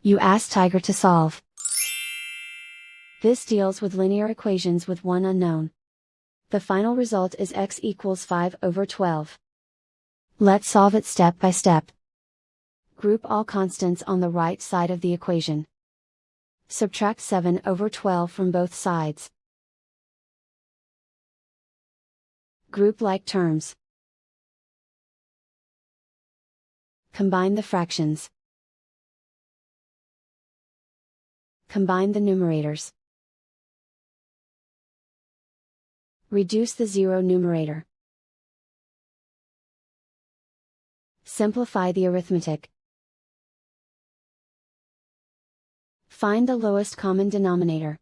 You ask Tiger to solve. This deals with linear equations with one unknown. The final result is x equals 5/12. Let's solve it step by step. Group all constants on the right side of the equation. Subtract 7/12 from both sides. Group like terms. Combine the fractions. Combine the numerators. Reduce the zero numerator. Simplify the arithmetic. Find the lowest common denominator.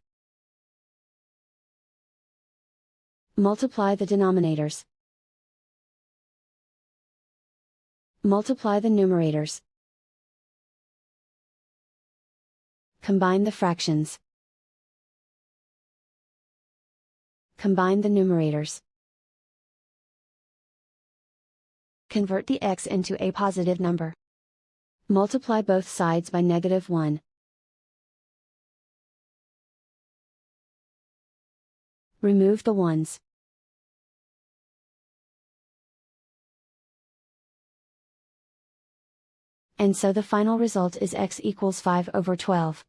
Multiply the denominators. Multiply the numerators. Combine the fractions. Combine the numerators. Convert the x into a positive number. Multiply both sides by -1. Remove the ones. And so the final result is x equals 5/12.